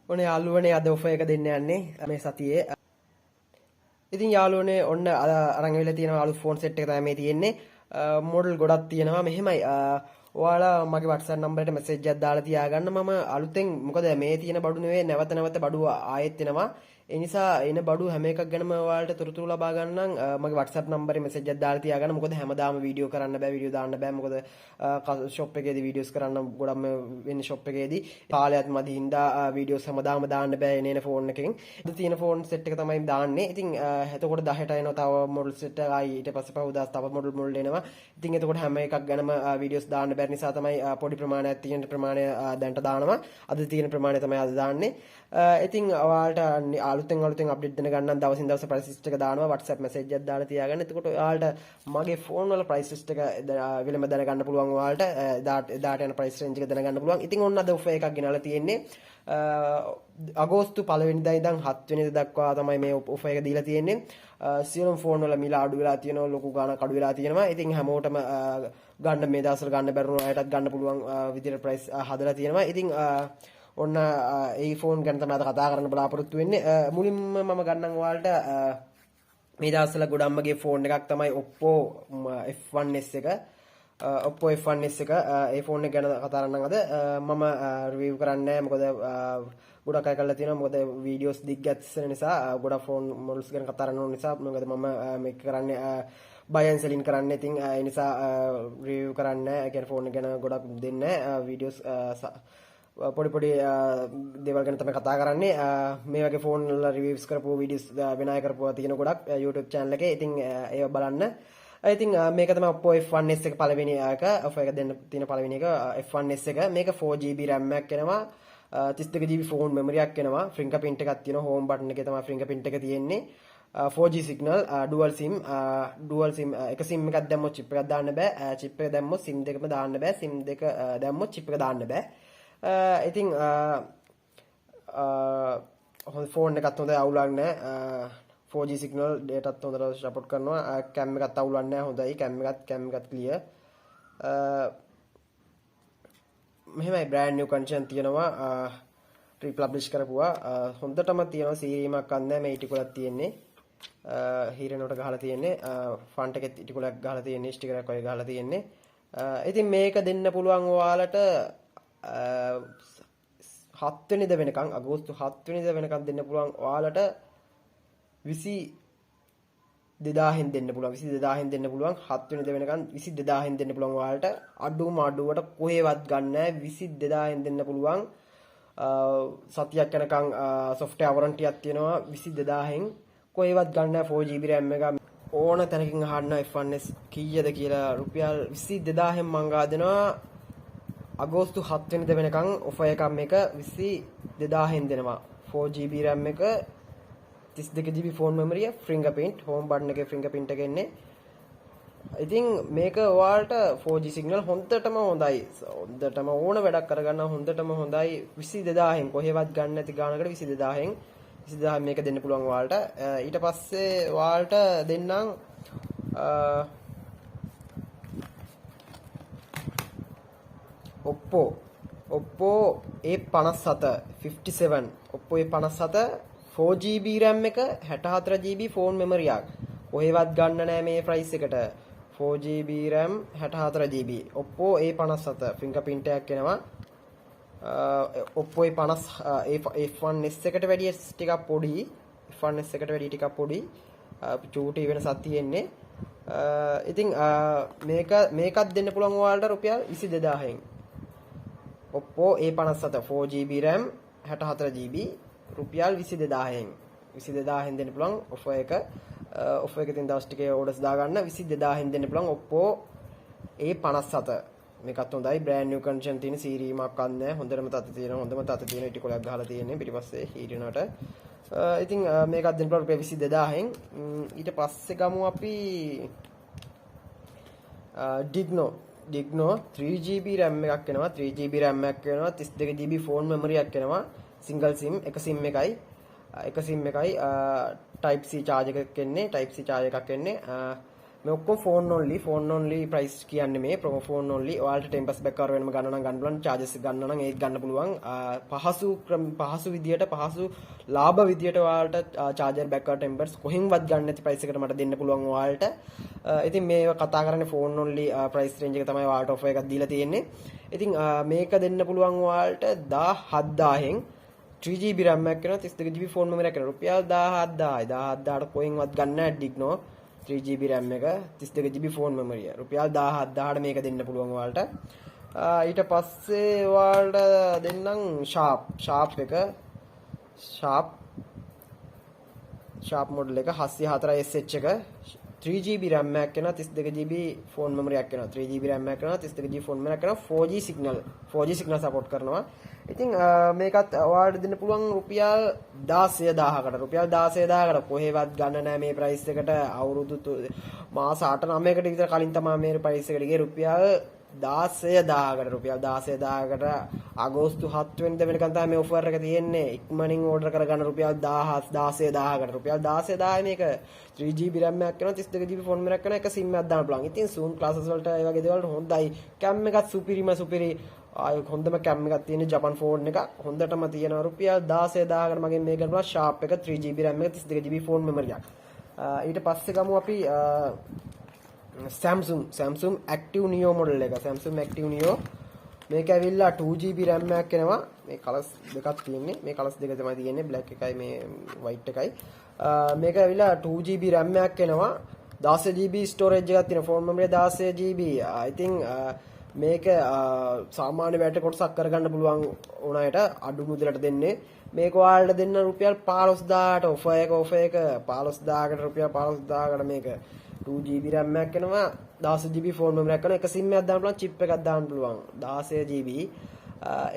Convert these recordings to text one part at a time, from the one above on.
ඔන්න යාළුවනේ අද ඔෆර් එක දෙන්න යන්නේ මේ සතියේ. ඉතින් යාළුවනේ ඔන්න අරන් වෙලා තියෙනවා අලුත් ෆෝන් සෙට් එක තමයි මේ තියෙන්නේ. මොඩල් ගොඩක් තියෙනවා. මෙහෙමයි. ඔයාලා මගේ WhatsApp නම්බරයට මැසේජ් එකක් දාලා තියාගන්න. මම අලුතෙන් මොකද මේ තියෙන බඩු නෙවෙයි නැවත නැවත බඩු ආයෙත් එනවා. ඒ නිසා එන බඩු හැම එකක් ගැනම ඔයාලට තොරතුරු ලබා ගන්න මගේ WhatsApp නම්බරේ මැසේජ් එකක් දාලා තියාගන්න. මොකද හැමදාම වීඩියෝ කරන්න බෑ, වීඩියෝ දාන්න බෑ. මොකද ෂොප් එකේදී වීඩියෝස් කරන්න ගොඩක්ම වෙන්නේ ෂොප් එකේදී. කාලයත් මදි හින්දා වීඩියෝස් හැමදාම දාන්න බෑ එනේන ෆෝන් එකකින්. ඉතින් තියෙන ෆෝන් සෙට් එක තමයි දාන්නේ. ඉතින් එතකොට 10ට එනවා තව මොඩල් සෙට් එක ආයි ඊට පස්සේ පහුදා තව මොඩල් එනවා. ඉතින් එතකොට හැම එකක් ගැනම වීඩියෝස් දාන්න බැරි නිසා තමයි පොඩි ප්‍රමාණයක් තියෙන ප්‍රමාණය දැන්ට දානවා. අද තියෙන ප්‍රමාණය තමයි අද දාන්නේ. ඉතින් ඔයාලට අලුතෙන් අප්ඩේට් දෙන ගන්න දවසින් දවස ප්‍රයිස් ලිස්ට් එක දානවා WhatsApp මැසේජ් එකක් දාලා තියාගන්න. එතකොට ඔයාලට මගේ ෆෝන් වල ප්‍රයිස් ලිස්ට් එක වෙලම දැනගන්න පුළුවන්. ඔයාලට එදාට යන ප්‍රයිස් රේන්ජ් එක දැනගන්න පුළුවන්. ඉතින් ඔන්න අද ඔෆර් එකක් ගෙනල්ලා තියෙන්නේ. අගෝස්තු 1 වෙනිදා ඉඳන් 7 වෙනිදා දක්වා තමයි මේ ඔෆර් එක දීලා තියෙන්නේ. සියලුම ෆෝන් වල මිල අඩු වෙලා තියෙනවා, ලොකු ගාණක් අඩු වෙලා තියෙනවා. ඉතින් හැමෝටම ගන්න මේ දවස්වල ගන්න බැරුණු අයටත් ගන්න පුළුවන් විදිහට ප්‍රයිස් හදලා තියෙනවා. ඉතින් ඔන්න ඒ ෆෝන් ගැන තමයි අද කතා කරන්න බලාපොරොත්තු වෙන්නේ. මුලින්ම මම ගන්නම් ඔයාලට මේ දවස්වල ගොඩම්මගේ ෆෝන් එකක් තමයි Oppo F1s එක. Oppo F1s එක ඒ ෆෝන් එක ගැන කතා කරන්නම් අද. මම රිවිව් කරන්නේ මොකද ගොඩක් අය කරලා තියෙනවා. මොකද වීඩියෝස් දිග්ගැස්සෙන නිසා ගොඩක් ෆෝන් මොඩල්ස් ගැන කතා කරන්න ඕන නිසා මොකද මම මේක කරන්නේ buy and selling කරන්නේ. ඉතින් ඒ නිසා රිවිව් කරන්නේ ඒ කියන්නේ ෆෝන් එක ගැන ගොඩක් දෙන්නේ වීඩියෝස් පොඩි දේවල් ගැන තමයි කතා කරන්නේ. මේ වගේ ෆෝන් වල රිවිව්ස් කරපුව වීඩියෝස් වෙන අය කරපුවා තියෙන ගොඩක් YouTube channel එකේ. ඉතින් ඒව බලන්න. ඉතින් මේක තමයි Oppo F1s එක පළවෙනි එක. ඔෆර් එක දෙන්න තියෙන පළවෙනි එක F1s එක. මේක 4GB RAM එකක් එනවා. 32GB ෆෝන් මෙමරි එකක් එනවා. fingerprint එකක් තියෙනවා. home button එකේ තමයි fingerprint එක තියෙන්නේ. 4G signal, dual sim එක sim එකක් දැම්මොත් chip එකක් දාන්න බෑ. chip එක දැම්මොත් sim දෙකම දාන්න බෑ. sim දෙක දැම්මොත් chip එක දාන්න බෑ. ඉතින් ෆෝන් එකත් හොඳයි, අවුලක් නැහැ. 4G signal dataත් හොඳට support කරනවා. cam එකත් අවුලක් නැහැ, හොඳයි. cam එකත් clear. මෙහෙමයි brand new condition තියෙනවා. republish කරපුවා. හොඳටම තියෙනවා, සීරීමක් අන්නේ මේ ඉටිකුලක් තියෙන්නේ. හීරනොට ගහලා තියෙන්නේ. ෆන්ට් එකෙත් ඉටිකුලක් ගහලා තියෙන්නේ, ස්ටිකර් එකක් වගේ ගහලා තියෙන්නේ. ඉතින් මේක දෙන්න පුළුවන් ඔයාලට 7 වෙනිදා වෙනකන්, අගෝස්තු 7 වෙනිදා වෙනකන් දෙන්න පුළුවන් ඔයාලට 22000න් දෙන්න පුළුවන්. 22000න් දෙන්න පුළුවන්. 7 වෙනිදා වෙනකන් 22000න් දෙන්න පුළුවන් ඔයාලට. අඩුම අඩුවට කොහෙවත් ගන්න නැහැ. 22000න් දෙන්න පුළුවන්. සතියක් යනකන් software warranty එකක් තියෙනවා. 22000න් කොහෙවත් ගන්න නැහැ. 4GB RAM එක ඕන තැනකින් අහන්න F1s කීයද කියලා. රුපියල් 22000න් මං ගා දෙනවා. අගෝස්තු 7 වෙනිදා වෙනකන් ඔෆර් එකක් මේක 22000න් දෙනවා. 4GB RAM එක, 32GB ෆෝන් මෙමරිය, fingerprint, home button එකේ fingerprint එක එන්නේ. ඉතින් මේක ඔයාලට 4G signal හොඳටම හොඳයි. හොඳටම ඕන වැඩක් කරගන්න හොඳටම හොඳයි. 22000න් කොහෙවත් ගන්න නැති ගානකට 22000න් 22000 මේක දෙන්න පුළුවන් ඔයාලට. ඊට පස්සේ ඔයාලට දෙන්නම් Oppo A57 57 Oppo A57 4GB RAM එක 64GB ෆෝන් මෙමරියක්. කොහෙවත් ගන්න නෑ මේ ප්‍රයිස් එකට. 4GB RAM 64GB Oppo A57 fingerprint එකක් එනවා. Oppo A50 F1s එකට වැඩිය ටිකක් පොඩි. F1s එකට වැඩිය ටිකක් පොඩි. චූටි වෙනසක් තියෙන්නේ. ඉතින් මේකත් දෙන්න පුළුවන් ඔයාලට රුපියල් 22000න්. Oppo A57 4GB RAM 64GB රුපියල් 22000න්. 22000න් දෙන්න පුළුවන් ඔෆර් එක. ඔෆර් එකකින් දවස් ටිකේ ඕඩර්ස් දාගන්න. 22000න් දෙන්න පුළුවන් Oppo A57. මේකත් හොඳයි, brand new condition තියෙන, සීරීමක් අන්නේ. හොඳටම තත තියෙනවා. හොඳම තත තියෙන ඉටිකොලයක් ගහලා තියෙන්නේ පිටිපස්සේ හීරිනට. ඉතින් මේකත් දෙන්න පුළුවන් රුපියල් 22000න්. ඊට පස්සේ ගමු අපි Digno 3GB RAM එකක් එනවා. 3GB RAM එකක් එනවා. 32GB ෆෝන් මෙමරි එකක් එනවා. single sim එක sim එකයි type C charge එකක් එන්නේ. type C charge එකක් එන්නේ. මේ ඔක්කොම ෆෝන් ඔන්ලි ප්‍රයිස් කියන්නේ මේ ප්‍රොමෝ ෆෝන් ඔන්ලි. ඔයාලට ටෙම්පස් බෑක් කවර් වෙනම ගන්න නම් ගන්න පුළුවන්, charges ගන්න නම් ඒත් ගන්න පුළුවන්. පහසු විදියට පහසු ලාභ විදියට ඔයාලට charger බෑක් කවර් ටෙම්පර්ස් කොහෙන්වත් ගන්න නැති ප්‍රයිස් එකට මට දෙන්න පුළුවන් ඔයාලට. ඉතින් මේව කතා කරන්නේ ෆෝන් ඔන්ලි ප්‍රයිස් රේන්ජ් එක තමයි ඔයාලට ඔෆර් එකක් දීලා තියෙන්නේ. ඉතින් මේක දෙන්න පුළුවන් ඔයාලට 17000න් 3GB RAM එකක් කරනවා 32GB ෆෝන් මෙමරි එකක් කරනවා රුපියල් 17000ට කොහෙන්වත් ගන්න නැහැ ඩිග්නෝ 3GB RAM එක 32GB ෆෝන් මෙමරිය රුපියල් 17000ට මේක දෙන්න පුළුවන් ඔයාලට. ඊට පස්සේ ඔයාලට දෙන්නම් ෂාප් එක ෂාප් මොඩල් එක 704SH එක 3GB RAM එකක් කරනවා 32GB ෆෝන් මෙමරි එකක් කරනවා 3GB RAM එකක් කරනවා 32GB ෆෝන් මෙමරි එකක් කරනවා 4G සිග්නල් සපෝට් කරනවා. ඉතින් මේකත් ඔයාලට දෙන්න පුළුවන් රුපියල් 16000කට කොහෙවත් ගන්න නැහැ මේ ප්‍රයිස් එකට. අවුරුදු මාස 8-9කට විතර කලින් තමයි මේ ප්‍රයිස් එකට ගියේ රුපියල් 16000කට අගෝස්තු 7 වෙනිදා වෙනකන් තමයි මේ ඔෆර් එක තියෙන්නේ. ඉක්මනින් ඕඩර් කරගන්න රුපියල් 16000කට රුපියල් 16000 මේක 3GB RAM එකක් කරනවා 32GB ෆෝන් මෙමරි එකක් කරනවා එක SIM එකක් දාන්න පුළුවන්. ඉතින් Zoom classes වලට ඒ වගේ දේවල් හොඳයි. කැම් එකත් සුපිරි හොඳම කැම් එකක් තියෙන ජපන් ෆෝන් එක හොඳටම තියෙනවා රුපියල් 16000කට මගෙන් මේ ගන්නවා ෂාප් එක 3GB RAM එක 32GB ෆෝන් මෙමරි එකක්. ඊට පස්සේ ගමු අපි Samsung Active Neo මොඩල් එක. Samsung Active Neo මේක ඇවිල්ලා 2GB RAM එකක් එනවා. මේ කලර්ස් දෙකක් තියෙන්නේ. මේ කලර්ස් දෙක තමයි තියෙන්නේ black එකයි මේ white එකයි. මේක ඇවිල්ලා 2GB RAM එකක් එනවා. 16GB storage එකක් තියෙනවා. Phone memory 16GB. I think මේක සාමාන්‍ය බැටරි කොටසක් කරගන්න පුළුවන් උනායට අඩු මුදලට දෙන්නේ. මේක ඔයාලට දෙන්න රුපියල් 15000ට ඔෆර් එක 15000කට රුපියල් 15000කට මේක 2GB RAM එකක් එනවා 16GB ෆෝන් මෙමරි එකක් කරනවා එක SIM එකක් දාන්න පුළුවන් chip එකක් දාන්න පුළුවන් 16GB.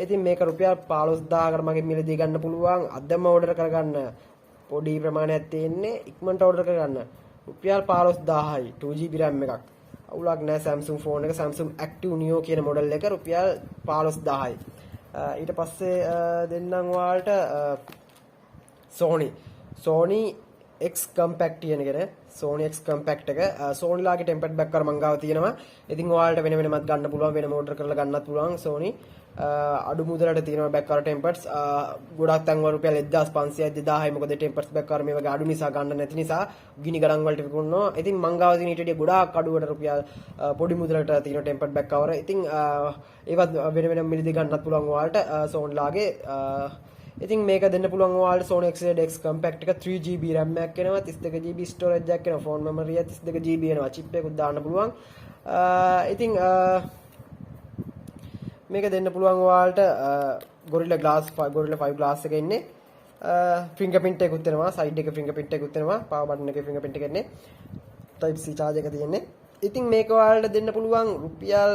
ඉතින් මේක රුපියල් 15000කට මගෙන් මිලදී ගන්න පුළුවන්. අදම ඕඩර් කරගන්න පොඩි ප්‍රමාණයක් තියෙන්නේ ඉක්මනට ඕඩර් කරගන්න රුපියල් 15000යි 2GB RAM එකක්. අවුලක් නැහැ Samsung ෆෝන් එක Samsung Active Neo කියන මොඩල් එක රුපියල් 15000යි. ඊට පස්සේ දෙන්නම් ඔයාලට Sony X Compact කියන Sony X Compact එක Sony ලාගේ ටෙම්පර්ඩ් බෑක් කර මංගාව තියෙනවා. ඉතින් ඔයාලට වෙනමත් ගන්න පුළුවන් වෙනම ඕඩර් කරලා ගන්නත් පුළුවන් Sony අඩු මුදලට තියෙනවා බෑක් කර ටෙම්පර්ඩ්ස් ගොඩක් තැන් වල රුපියල් 1500යි 2000යි මොකද ටෙම්පර්ඩ්ස් බෑක් කර මේ වගේ අඩු නිසා ගන්න නැති නිසා ගිනි ගණන් වලට විකුණනවා. ඉතින් මංගාව තියෙන ඊට වඩා ගොඩාක් අඩුවට රුපියල් පොඩි මුදලට තියෙන ටෙම්පර්ඩ් බෑක් කවර. ඉතින් ඒවත් වෙන මිලදී ගන්නත් පුළුවන් ඔයාලට Sony ලාගේ. ඉතින් මේක දෙන්න පුළුවන් ඔයාලට Sony XZ Compact එක 3GB RAM එකක් එනවා 32GB storage එකක් එනවා ෆෝන් මෙමරි 32GB එනවා chip එකකුත් දාන්න පුළුවන්. ඉතින් මේක දෙන්න පුළුවන් ඔයාලට Gorilla 5 glass එක ඉන්නේ fingerprint එකකුත් එනවා side එක fingerprint එකකුත් එනවා power button එකේ fingerprint එක ඉන්නේ type C charge එක තියෙන්නේ. ඉතින් මේක ඔයාලට දෙන්න පුළුවන් රුපියල්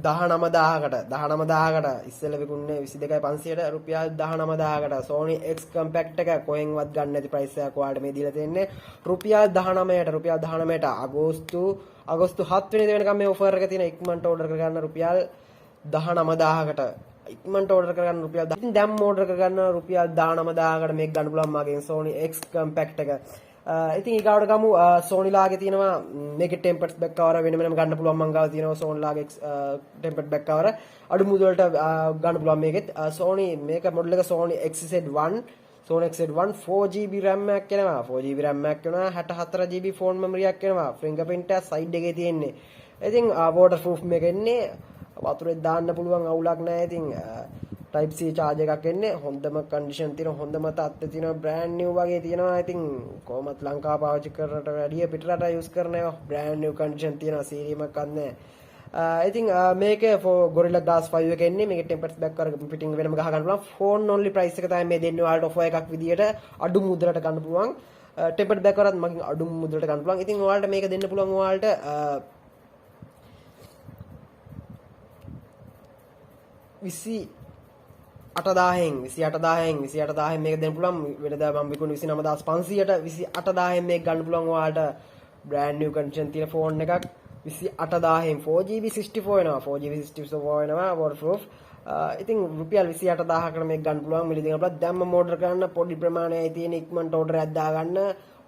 19000කට ඉස්සෙල්ලා විකුණන්නේ 22500ට රුපියල් 19000කට Sony X Compact එක කොහෙන්වත් ගන්න නැති ප්‍රයිස් එකක් ඔයාලට මේ දීලා තියෙන්නේ රුපියල් 19ට අගෝස්තු 7 වෙනිදා වෙනකම් මේ ඔෆර් එක තියෙන ඉක්මනට ඕඩර් කරගන්න රුපියල් 19000කට ඉක්මනට ඕඩර් කරගන්න රුපියල් 10. ඉතින් දැන් ඕඩර් කරගන්න රුපියල් 19000කට මේක ගන්න පුළුවන් මගෙන් Sony X Compact එක. ඉතින් ඊගාවට ගමු Sony ලාගේ තියෙනවා මේකේ ටෙම්පර්ඩ් බෑක් කවර වෙනම ගන්න පුළුවන් මං ගාව තියෙනවා Sony ලාගේ ටෙම්පර්ඩ් බෑක් කවර අඩු මුදලට ගන්න පුළුවන් මේකෙත් Sony මේක මොඩල් එක Sony XZ1 4GB RAM එකක් එනවා 4GB RAM එකක් එනවා 64GB ෆෝන් මෙමරි එකක් එනවා fingerprint එක side එකේ තියෙන්නේ. ඉතින් waterproof මේක එන්නේ වතුරේ දාන්න පුළුවන් අවුලක් නැහැ. ඉතින් type C charge එකක් එන්නේ හොඳම condition තියෙන හොඳම තත්ත්වයේ තියෙන brand new වගේ තියෙනවා. ඉතින් කොහොමත් ලංකාව පාවිච්චි කරනට වැඩිය පිටරට use කරන ඒවා brand new condition තියෙනවා සීරීමක් නැහැ. ඉතින් මේක Gorilla Glass 5 එක එන්නේ මේකේ tempers back කර fitting වෙනම ගහ ගන්න පුළුවන්. phone only price එක තමයි මේ දෙන්නේ ඔයාලට offer එකක් විදියට අඩු මුදලට ගන්න පුළුවන්. tempers back කරත් මගෙන් අඩු මුදලට ගන්න පුළුවන්. ඉතින් ඔයාලට මේක දෙන්න පුළුවන් ඔයාලට 28000න් මේක දෙන්න පුළුවන්. වෙනදා මම විකුණු 29500ට 28000න් මේක ගන්න පුළුවන් ඔයාලට brand new condition තියෙන phone එකක් 28000න් 4GB 64 වෙනවා 4GB 64 වෙනවා waterproof. ඉතින් රුපියල් 28000කට මේක ගන්න පුළුවන්. මිලදී ගන්න පුළුවන්. දැම්ම ඕඩර් කරන්න පොඩි ප්‍රමාණයයි තියෙන ඉක්මනට ඕඩර් එකක් දාගන්න.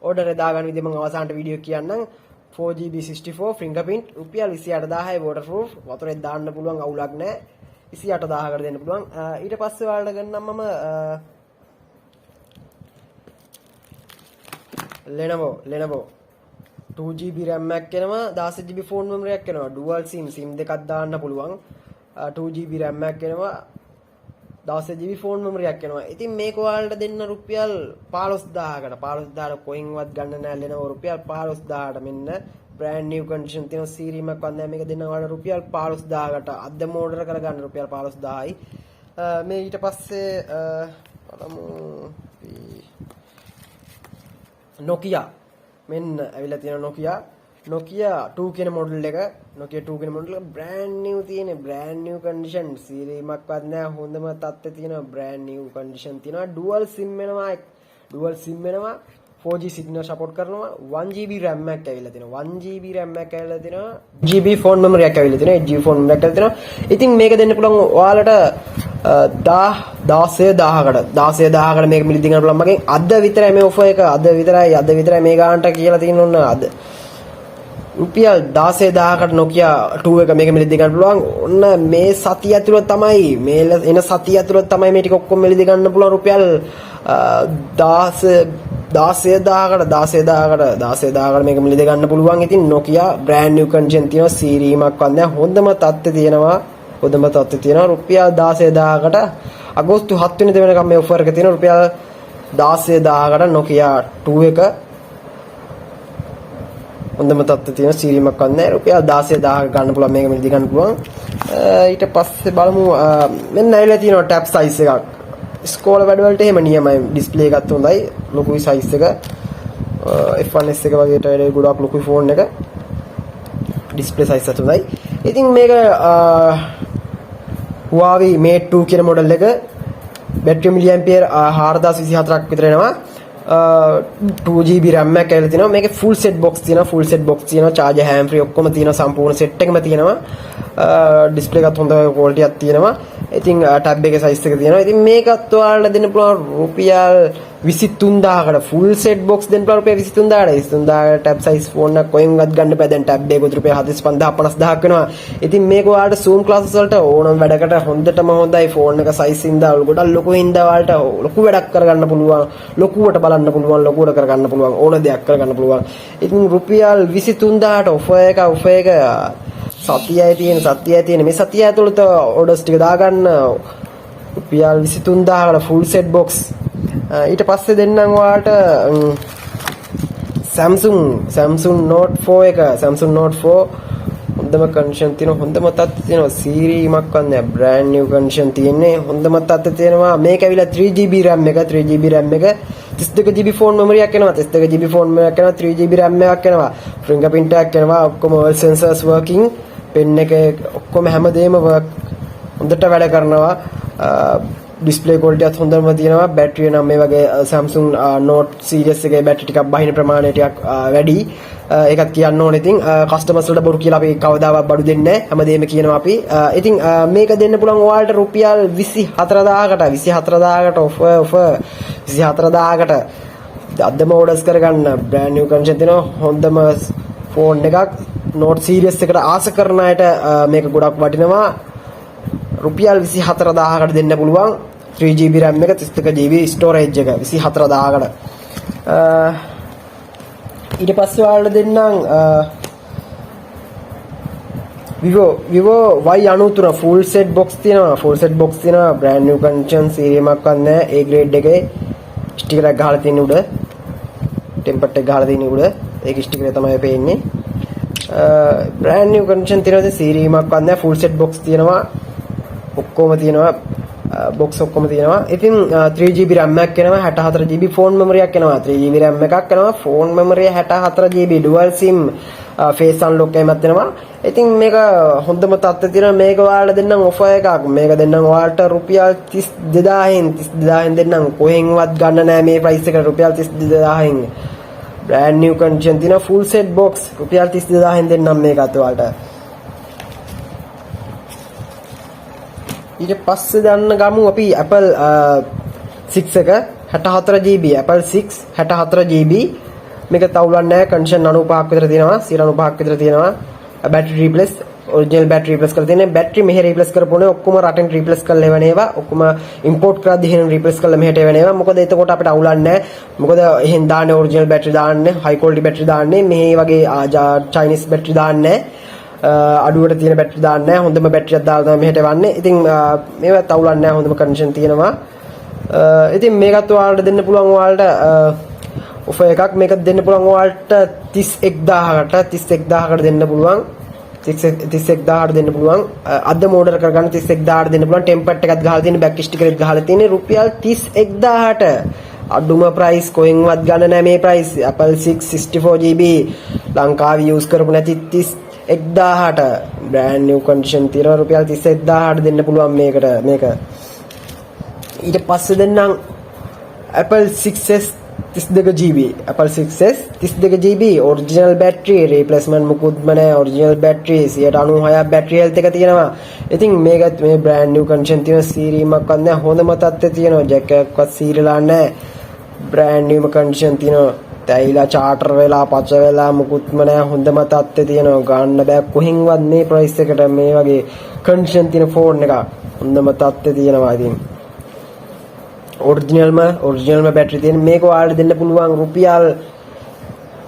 ඕඩර් එක දාගන්න විදිහ මම අවසානට වීඩියෝ කියන්නම්. 4GB 64 fingerprint රුපියල් 28000යි waterproof වතුරේ දාන්න පුළුවන් අවුලක් නැහැ 28000කට දෙන්න පුළුවන් ඊට පස්සේ ඔයාලට ගන්නම් මම Lenovo 2GB RAM එකක් එනවා 16GB phone memory එකක් එනවා dual sim දෙකක් දාන්න පුළුවන් 2GB RAM එකක් එනවා 16GB phone memory එකක් එනවා. ඉතින් මේක ඔයාලට දෙන්න රුපියල් 15000කට. 15000ට කොයින්වත් ගන්න නෑ Lenovo රුපියල් 15000ට මෙන්න brand new condition තියෙන සීරීමක් වන්දනා මේක දෙන්න ඔයාලට රුපියල් 15000කට. අද ඕඩර් කරගන්න රුපියල් 15000යි. මේ ඊට පස්සේ බලමු Nokia මෙන්න ඇවිල්ලා තියෙන Nokia 2 කියන මොඩල් එක Nokia 2 කියන මොඩල් එක brand new තියෙන brand new condition සීරීමක්වත් නැහැ හොඳම තත්ත්වයේ තියෙන brand new condition තියෙනවා dual sim වෙනවා 4G signal support කරනවා 1GB RAM එකක් ඇවිල්ලා තියෙනවා 1GB RAM එකක් ඇවිල්ලා තියෙනවා GB phone memory එකක් ඇවිල්ලා තියෙනවා 8GB phone memory එකක් ඇවිල්ලා තියෙනවා ඉතින් මේක දෙන්න පුළුවන් ඔයාලට 16000කට මේක මිලදී ගන්න පුළුවන් මගෙන් අද විතරයි මේ offer එක අද විතරයි මේ ගානට කියලා තියෙන ඕන අද රුපියල් 16000කට Nokia 2 එක මේක මිලදී ගන්න පුළුවන්. ඔන්න මේ සතිය ඇතුළත තමයි මේ එන සතිය ඇතුළත තමයි මේ ටික ඔක්කොම මිලදී ගන්න පුළුවන් රුපියල් 16000කට මේක මිලදී ගන්න පුළුවන්. ඉතින් Nokia brand new condition තියෙනවා සීරීමක් වන්දනා හොඳම තත්ත්වයේ තියෙනවා. රුපියල් 16000කට අගෝස්තු 7 වෙනිදා වෙනකම් මේ offer එක තියෙනවා රුපියල් 16000කට Nokia 2 එක හොඳම තත්ත්වයේ තියෙන සීරීමක් වන්නේ රුපියල් 16000ක ගන්න පුළුවන් මේක මිලදී ගන්න පුළුවන් ඊට පස්සේ බලමු මෙන්න ඇවිල්ලා තියෙනවා ටැබ් සයිස් එකක් ඉස්කෝල වැඩවලට එහෙම නියමයි ඩිස්ප්ලේ එකත් හොඳයි ලොකුයි සයිස් එක F1S එක වගේ ටයර් ගොඩක් ලොකුයි ෆෝන් එක ඩිස්ප්ලේ සයිස් එකත් හොඳයි ඉතින් මේක Huawei Mate 2 කියන මොඩල් එක බැටරි මිලිඇම්පියර් 4024ක් විතර එනවා 2GB RAM එකක් ඇවිල්ලා තිනවා මේකේ full set box තියෙනවා charger hand free ඔක්කොම තියෙනවා සම්පූර්ණ set එකම තියෙනවා display එකත් හොඳ quality එකක් තියෙනවා ඉතින් tab එකේ size එක තියෙනවා ඉතින් මේකත් ඔයාලට දෙන්න පුළුවන් රුපියල් 23000කට full set box දෙන්න පුළුවන් රුපියල් 23000කට tab size phone එකක් කොහෙන්වත් ගන්න බෑ දැන් tab එකේ රුපියල් 45000 50000ක් වෙනවා ඉතින් මේක ඔයාලට zoom classes වලට ඕනම වැඩකට හොඳටම හොඳයි phone එක size ඉඳලා ගොඩක් ලොකු ඉඳලා ඔයාලට ලොකු වැඩක් කරගන්න පුළුවන් ලොකුවට බලන්න පුළුවන් ලොකුවට කරගන්න පුළුවන් ඕන දෙයක් කරගන්න පුළුවන් ඉතින් රුපියල් 23000ට offer එක සතියයි තියෙන මේ සතිය ඇතුළත orders ටික දාගන්න රුපියල් 23000කට full set box ඊට පස්සේ දෙන්නම් ඔයාලට Samsung Note 4 එක Samsung Note 4 හොඳම condition තියෙන හොඳම තත්ත්වයේ තියෙනවා සීරීමක් වන්නේ brand new condition තියෙන්නේ හොඳම තත්ත්වයේ තියෙනවා මේක ඇවිල්ලා 3GB RAM එක 32GB phone memory එකක් එනවා 3GB RAM එකක් එනවා fingerprint එකක් එනවා ඔක්කොම all sensors working pen එක ඔක්කොම හැමදේම work හොඳට වැඩ කරනවා display quality එකත් හොඳම තියෙනවා battery නම් මේ වගේ Samsung Note series එකේ battery ටිකක් බහින ප්‍රමාණය ටිකක් වැඩි ඒකත් කියන්න ඕනේ ඉතින් customers වලට බොරු කියලා අපි කවදාවත් බඩු දෙන්නේ නැහැ හැමදේම කියනවා අපි ඉතින් මේක දෙන්න පුළුවන් ඔයාලට රුපියල් 24000කට offer 24000කට අදම orders කරගන්න brand new condition තියෙනවා හොඳම phone එකක් Note series එකට ආස කරන අයට මේක ගොඩක් වටිනවා රුපියල් 24000කට දෙන්න පුළුවන් 3GB RAM එක 32GB storage එක 24000කට ඊට පස්සේ ඔයාලට දෙන්නම් Vivo Y93 full set box තියෙනවා brand new condition සීරීමක් වන්නේ A grade එකේ sticker එකක් ගහලා තියෙන උඩ tempered එක ගහලා තියෙන උඩ ඒක sticker එක තමයි පේන්නේ brand new condition තියෙනවා සීරීමක් වන්නේ full set box තියෙනවා ඔක්කොම තියෙනවා box ඔක්කොම තියෙනවා ඉතින් 3GB RAM එකක් එනවා 64GB phone memory එකක් එනවා 3GB RAM එකක් එනවා phone memory 64GB dual sim face unlock එකක් එනවා ඉතින් මේක හොඳම තත්ත්වයේ තියෙනවා මේක ඔයාලට දෙන්නම් offer එකක් මේක දෙන්නම් ඔයාලට රුපියල් 32000න් දෙන්නම් කොහෙන්වත් ගන්න නෑ මේ price එකට රුපියල් 32000න් brand new condition තියෙනවා full set box රුපියල් 32000න් දෙන්නම් මේකත් ඔයාලට ඊට පස්සේ දන්න ගමු අපි Apple 6 එක 64GB Apple 6 64GB මේක තවුලක් නැහැ කන්ඩිෂන් 95ක් විතර තියෙනවා 95ක් විතර තියෙනවා battery replace original battery replace කරලා තියෙනවා බැටරි මෙහෙ රීප්ලේස් කරපුණේ ඔක්කොම රටින් රීප්ලේස් කරලා එවන ඒවා ඔක්කොම ඉම්පෝට් කරද්දී එහෙනම් රීප්ලේස් කරලා මෙහෙට එවන ඒවා මොකද එතකොට අපිට අවුලක් නැහැ මොකද එහෙන් දාන්නේ ඔරිජිනල් බැටරි දාන්නේ හයි ක්වොලිටි බැටරි දාන්නේ මෙහෙ වගේ චයිනීස් බැටරි දාන්නේ අඩුවට තියෙන බැටරි දාන්නේ නැහැ හොඳම බැටරියක් දාලා තමයි මෙහෙට එවන්නේ ඉතින් මේවත් අවුලක් නැහැ හොඳම කන්ඩිෂන් තියෙනවා ඉතින් මේකත් ඔයාලට දෙන්න පුළුවන් ඔයාලට ඔෆර් එකක් මේක දෙන්න පුළුවන් ඔයාලට 31000කට දෙන්න පුළුවන් 31000ට දෙන්න පුළුවන් අද මෝඩර් කරගන්න 31000ට දෙන්න පුළුවන් ටෙම්පර්ට් එකත් ගහලා තියෙන බැක් ස්ටිකර් එකත් ගහලා තියෙන රුපියල් 31000ට අඩුම ප්‍රයිස් කොහෙන්වත් ගන්න නැහැ මේ ප්‍රයිස් Apple 6 64GB ලංකාවේ යූස් කරපු නැති 31000ට brand new condition තියෙනවා රුපියල් 31000ට දෙන්න පුළුවන් මේක ඊට පස්සේ දෙන්නම් Apple 6s 32GB Apple 6s 32GB original battery replacement මුකුත්ම නැහැ original battery 96ක් battery health එක තියෙනවා ඉතින් මේකත් මේ brand new condition තියෙන සීරීමක් වත් නැහැ හොඳම තත්ත්වයේ තියෙනවා jack එකක්වත් සීරලා නැහැ brand new condition තියෙනවා තැයිලා charter වෙලා පච වෙලා මුකුත්ම නැහැ හොඳම තත්ත්වයේ තියෙනවා ගන්න බෑ කොහෙන්වත් මේ price එකට මේ වගේ condition තියෙන phone එක හොඳම තත්ත්වයේ තියෙනවා ඉතින් ඔරිජිනල්ම බැටරි තියෙන මේක ඔයාලට දෙන්න පුළුවන් රුපියල්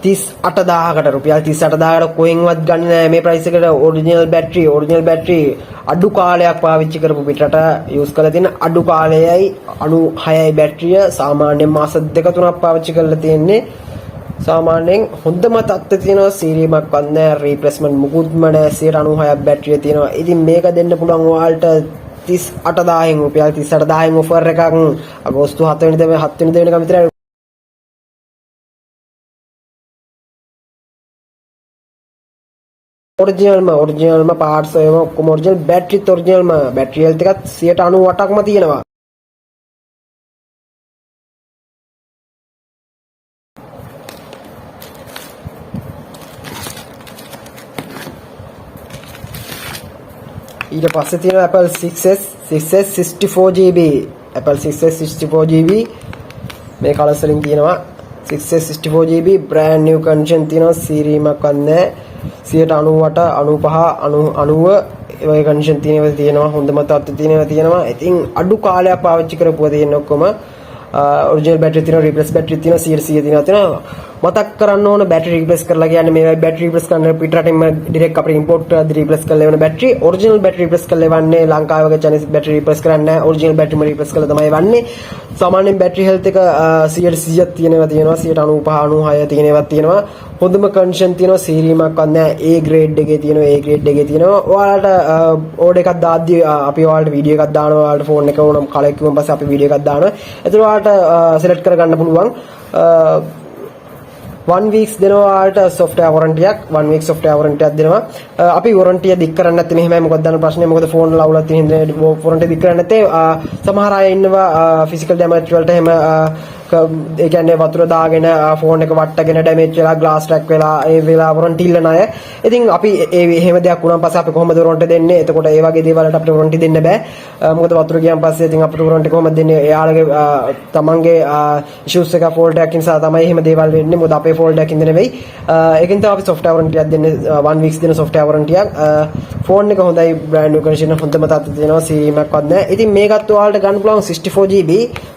38000කට රුපියල් 38000කට කොහෙන්වත් ගන්න නෑ මේ ප්‍රයිස් එකට ඔරිජිනල් බැටරි අඩු කාලයක් පාවිච්චි කරපු පිටරට යූස් කරලා තියෙන අඩු කාලයයි 96යි බැටරිය සාමාන්‍යයෙන් මාස 2-3ක් පාවිච්චි කරලා තියෙන්නේ සාමාන්‍යයෙන් හොඳම තත්ත්වයේ තියෙනවා සීරීමක් වත් නෑ රීප්ලේස්මන්ට් මුකුත්ම නෑ 96ක් බැටරිය තියෙනවා ඉතින් මේක දෙන්න පුළුවන් ඔයාලට 38000න් රුපියල් 38000න් ඔෆර් එකක් අගෝස්තු 7 වෙනිදා විතරයි ඔරිජිනල්ම පාර්ට්ස් ඒවා ඔක්කොම ඔරිජිනල් බැටරිත් ඔරිජිනල්ම බැටරි හෙල්ත් එකත් 98%ක්ම තියෙනවා ඊට පස්සේ තියෙනවා Apple 6s 64GB Apple 6s 64GB මේ කලර්ස් වලින් තියෙනවා 6s 64GB brand new condition තියෙනවා සීරීමක් වත් නැහැ 98 95 90 ඒ වගේ condition තියෙනවා හොඳම තත්ත්වයේ තියෙනවා ඉතින් අඩු කාලයක් පාවිච්චි කරපුවා තියෙන ඔක්කොම ඔරිජිනල් බැටරි තියෙනවා රීප්ලේස් බැටරි තියෙනවා 100 තියෙනවා මතක් කරන්න ඕන බැටරි රීප්ලේස් කරලා කියන්නේ මේ බැටරි රීප්ලේස් කරන්න පිටරටින්ම ඩිරෙක්ට් අපිට ඉම්පෝට් කරලා රීප්ලේස් කරලා එවන බැටරි ඔරිජිනල් බැටරි රීප්ලේස් කරලා එවන්නේ ලංකාවේ වගේ චයිනීස් බැටරි රීප්ලේස් කරන්නේ නැහැ ඔරිජිනල් බැටරිම රීප්ලේස් කරලා තමයි එවන්නේ සාමාන්‍යයෙන් බැටරි හෙල්ත් එක 100ක් තියෙනවා 95 96 තියෙනවා තියෙනවා හොඳම කන්ඩිෂන් තියෙනවා සීරීමක් වත් නැහැ A grade එකේ තියෙනවා ඔයාලට ඕඩර් එකක් දාද්දී අපි ඔයාලට වීඩියෝ එකක් දානවා ඔයාලට ෆෝන් එක ඕනම් කලෙක් කිව්වන් පස්සේ අපි වීඩියෝ එකක් දානවා එතකොට ඔයාලට සිලෙක්ට් කරගන්න පුළුවන් 1 weeks දෙනවා ඔයාලට software warranty එකක් 1 week software warranty එකක් දෙනවා අපි warranty එක දික් කරන්නේ නැත්නම් මෙහෙමයි මොකද දන්න ප්‍රශ්නේ මොකද ෆෝන් වල අවුලක් තියෙන හින්දා warranty දික් කරන්නේ නැත්තේ සමහර අය ඉන්නවා physical damage වලට එහෙම ඒ කියන්නේ වතුර දාගෙන ෆෝන් එක වට්ටගෙන ඩැමේජ් වෙලා ග්ලාස් ට්‍රැක් වෙලා ඒ වෙලා warranty ඉල්ලන අය ඉතින් අපි එහෙම දෙයක් වුණාන් පස්සේ අපි කොහොමද warranty දෙන්නේ එතකොට ඒ වගේ දේවල් වලට අපිට warranty දෙන්න බෑ මොකද වතුර ගියන් පස්සේ ඉතින් අපිට warranty කොහොමද දෙන්නේ එයාලගේ තමන්ගේ issues එක fault එකක් නිසා තමයි එහෙම දේවල් වෙන්නේ මොකද අපේ fault එකකින් නෙවෙයි ඒකෙන් තමයි අපි software warranty එකක් දෙන්නේ 1 weeks දෙන software warranty එකක් ෆෝන් එක හොඳයි brand new condition හොඳම තත්ත්වයේ තියෙනවා සීරීමක් වත් නැහැ ඉතින් මේකත් ඔයාලට ගන්න පුළුවන් 64GB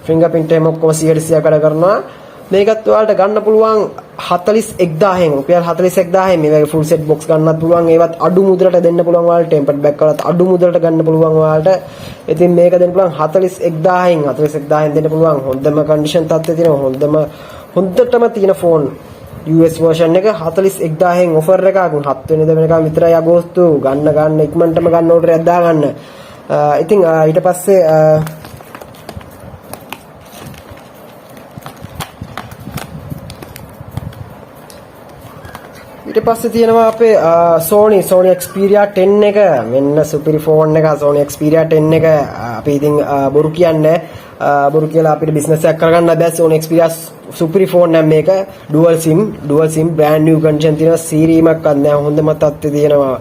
fingerprint එක ඔක්කොම 100% වැඩ කරනවා මේකත් ඔයාලට ගන්න පුළුවන් 41000න් රුපියල් 41000න් මේ වගේ full set box ගන්නත් පුළුවන් ඒවත් අඩු මුදලට දෙන්න පුළුවන් ඔයාලට tempered back වලත් අඩු මුදලට ගන්න පුළුවන් ඔයාලට ඉතින් මේක දෙන්න පුළුවන් 41000න් දෙන්න පුළුවන් හොඳම condition තත්ත්වයේ තියෙන හොඳටම තියෙන ෆෝන් US version එක 41000න් offer එකක් 7 වෙනිදා වෙනකම් විතරයි අගෝස්තු ගන්න ඉක්මනටම ගන්න ඕඩර් එකක් දාගන්න ඉතින් ඊට පස්සේ ඊට පස්සේ තියෙනවා අපේ Sony Xperia 10 එක මෙන්න සුපිරි ෆෝන් එක Sony Xperia 10 එක අපි ඉතින් බොරු කියන්නේ බොරු කියලා අපිට බිස්නස් එකක් කරගන්න බෑ Sony Xperia සුපිරි ෆෝන් එක මේක dual sim brand new condition තියෙනවා සීරීමක් අත් නෑ හොඳම තත්ත්වයේ තියෙනවා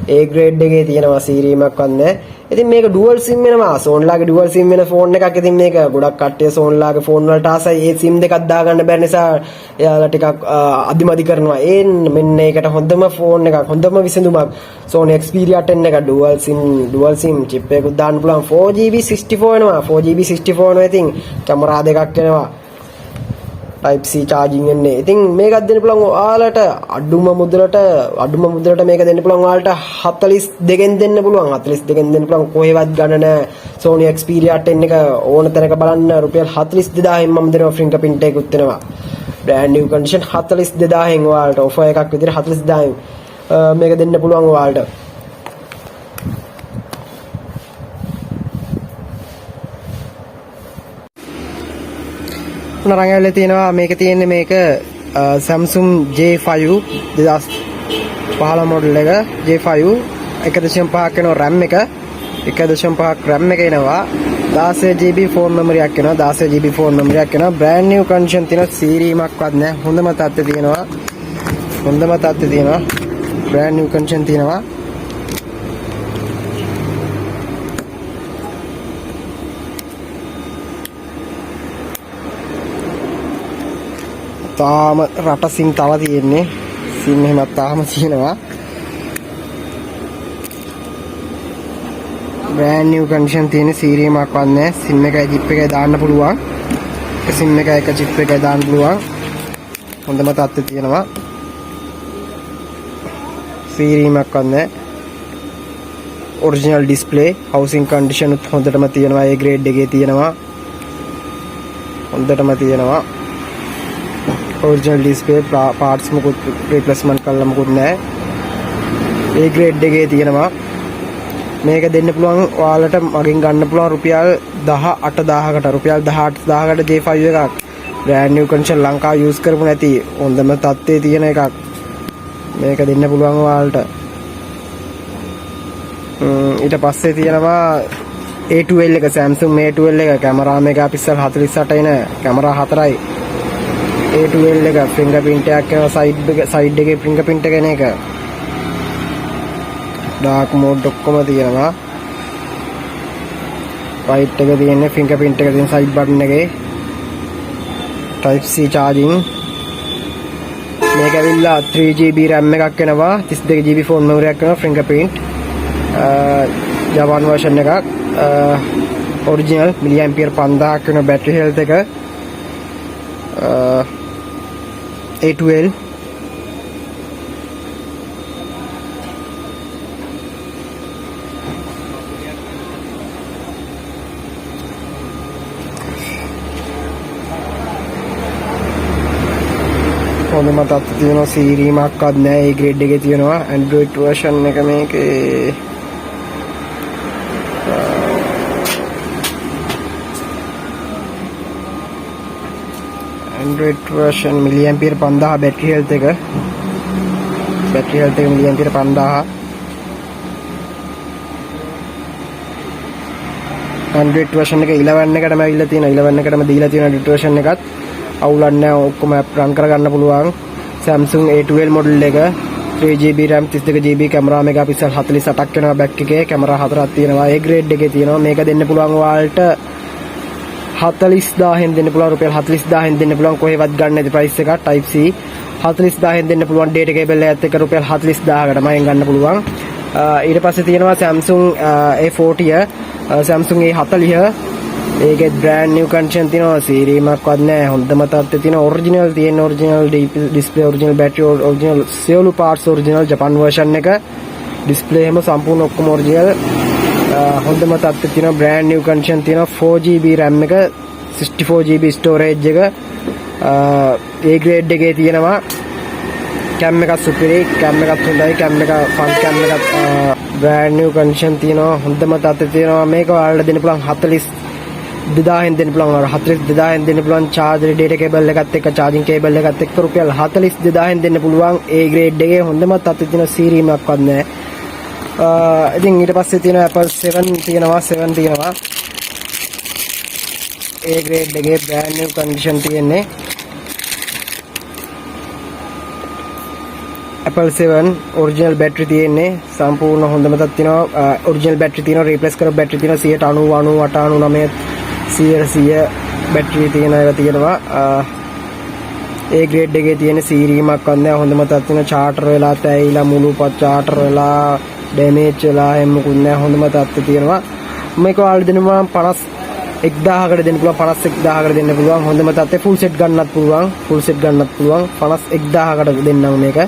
A grade එකේ තියෙනවා සීරීමක්වත් නැහැ. ඉතින් මේක dual sim වෙනවා. සෝන්ලාගේ dual sim වෙන ෆෝන් එකක්. ඉතින් මේක ගොඩක් කට්ටිය සෝන්ලාගේ ෆෝන් වලට ආසයි. ඒ sim දෙකක් දාගන්න බැරි නිසා එයාලා ටිකක් අදිමදි කරනවා. ඒ මෙන්න ඒකට හොඳම ෆෝන් එකක්. හොඳම විසඳුමක් Sony Xperia 10 එක dual sim chip එකක් දාන්න පුළුවන්. 4GB 64 වෙනවා. 4GB 64 වෙනවා. ඉතින් කැමරා දෙකක් වෙනවා. Type C charging එන්නේ. ඉතින් මේකක් දෙන්න පුළුවන් ඔයාලට අඩුම මුදලට මේක දෙන්න පුළුවන් ඔයාලට 42 දෙන්න පුළුවන්. 42 දෙන්න පුළුවන් කොහෙවත් ගන්න නැහැ. Sony Xperia 10 එක ඕන තැනක බලන්න රුපියල් 42000න් මම දෙනවා fingerprint එකකුත් දෙනවා. brand new condition 42000න් ඔයාලට offer එකක් විදිහට 42000න් මේක දෙන්න පුළුවන් ඔයාලට. නරංගල තියෙනවා මේක තියෙන්නේ මේක Samsung J5 2015 මොඩල් එක J5 1.5ක් වෙනවා RAM එක 1.5ක් RAM එක එනවා 16GB phone memory එකක් එනවා 16GB phone memory එකක් එනවා brand new condition තියෙන සීරීමක්වත් නැහැ හොඳම තත්ත්වය තියෙනවා brand new condition තියෙනවා තාම රට සිම් තව තියෙන්නේ සිම් එහෙමත් තාම තියෙනවා brand new condition තියෙන සීරීමක් වන්නේ සිම් එකයි chip එකයි දාන්න පුළුවන් සිම් එකයි එක chip එකයි දාන්න පුළුවන් හොඳම තත්ත්වය තියෙනවා සීරීමක් වන්නේ original display housing condition උත් හොඳටම තියෙනවා A grade එකේ තියෙනවා හොඳටම තියෙනවා original display parts මොකුත් replacement කරලා මොකුත් නැහැ A grade එකේ තියෙනවා මේක දෙන්න පුළුවන් ඔයාලට මගෙන් ගන්න පුළුවන් රුපියල් 18000කට රුපියල් 18000කට J5 එකක් brand new condition ලංකාව use කරපු නැති හොඳම තත්ත්වයේ තියෙන එකක් මේක දෙන්න පුළුවන් ඔයාලට ඊට පස්සේ තියෙනවා A12 එක Samsung A12 එක කැමරා මෙගාපික්සල් 48 එන කැමරා 4යි A12 එක fingerprint එකක් කරන side එකේ fingerprint එක එන එක dark mode ඔක්කොම තියෙනවා right එක තියෙන්නේ fingerprint එක තියෙන side button එකේ type C charging මේක ඇවිල්ලා 3GB RAM එකක් එනවා 32GB phone memory එකක් එනවා fingerprint Japan version එකක් original milliampere 5000ක් වෙන battery health එක A12 හොඳම තත්ත්වය තියෙනවා සීරීමක්වත් නැහැ A grade එකේ තියෙනවා Android version එක මේකේ Android version milliampere 5000 battery health එක milliampere 5000 Android version එක 11 එකටම ඇවිල්ලා තියෙනවා 11 එකටම දීලා තියෙන Android version එකත් අවුලක් නැහැ ඔක්කොම app run කරගන්න පුළුවන් Samsung A12 model එක 3GB RAM 32GB camera megapixel 48ක් වෙනවා back එකේ කැමරා 4ක් තියෙනවා A grade එකේ තියෙනවා මේක දෙන්න පුළුවන් ඔයාලට 40000න් දෙන්න පුළුවන් රුපියල් 40000න් දෙන්න පුළුවන් කොහෙවත් ගන්න නැති price එකක් type C 40000න් දෙන්න පුළුවන් data cable එකත් එක්ක රුපියල් 40000කට මයෙන් ගන්න පුළුවන් ඊට පස්සේ තියෙනවා Samsung A40 Samsung A40 ඒකේ brand new condition තියෙනවා සීරීමක්වත් නැහැ හොඳම තත්ත්වයේ තියෙන original display original battery original සියලු parts original Japan version එක display හැම සම්පූර්ණ ඔක්කොම original හොඳම තත්ත්වයේ තියෙන brand new condition තියෙන 4GB RAM එක 64GB storage එක A grade එකේ තියෙනවා cam එකක් superior cam එකක් හොඳයි cam එක front cam එකක් brand new condition තියෙනවා හොඳම තත්ත්වයේ තියෙනවා මේක ඔයාලට දෙන්න පුළුවන් 42000න් දෙන්න පුළුවන් 42000න් දෙන්න පුළුවන් charger data cable එකත් එක්ක charging cable එකත් එක්ක රුපියල් 42000න් දෙන්න පුළුවන් A grade එකේ හොඳම තත්ත්වයේ තියෙන සීරීමක්වත් නැහැ ඉතින් ඊට පස්සේ තියෙනවා Apple 7 තියෙනවා A grade එකේ brand new condition තියෙන්නේ Apple 7 original battery තියෙන්නේ සම්පූර්ණ හොඳම තත් තියෙනවා original battery තියෙනවා replace කරපු battery තියෙනවා 90 98 99 100 battery තියෙන ඒවා තියෙනවා ඒ grade එකේ තියෙන සීරීමක් වන්දේ හොඳම තත් තියෙන charter වෙලා තැයිලා මුළු පත් charter වෙලා damage වෙලා එහෙම මොකුත් නැහැ හොඳම තත්ත්වය තියෙනවා මේක ඔයාලට දෙනවා 51000කට දෙන්න පුළුවන් 51000කට දෙන්න පුළුවන් හොඳම තත්ත්වය full set ගන්නත් පුළුවන් 51000කට දෙන්නම් මේක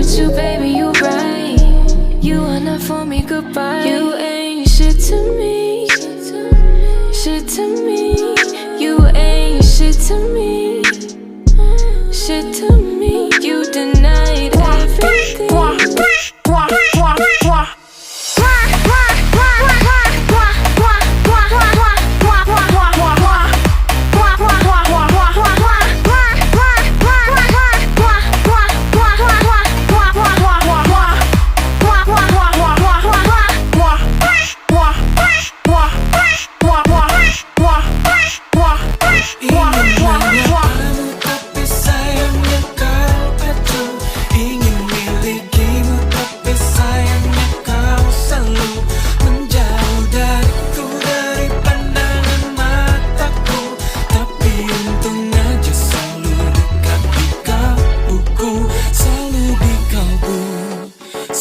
with you, baby, you right. You are not for me, goodbye. You ain't shit to me, shit to me. You ain't shit to me, shit to me. You denied everything.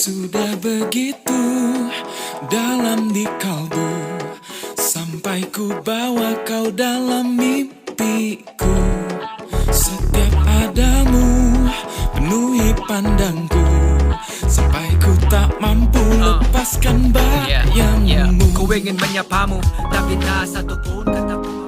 Sudah begitu dalam di kalbu, sampai ku bawa kau dalam mimpiku. Setiap adamu penuhi pandangku, sampai ku tak mampu lepaskan bayangmu. Ku ingin menyapamu, tapi tak satu pun kata mampu.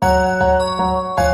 Bye.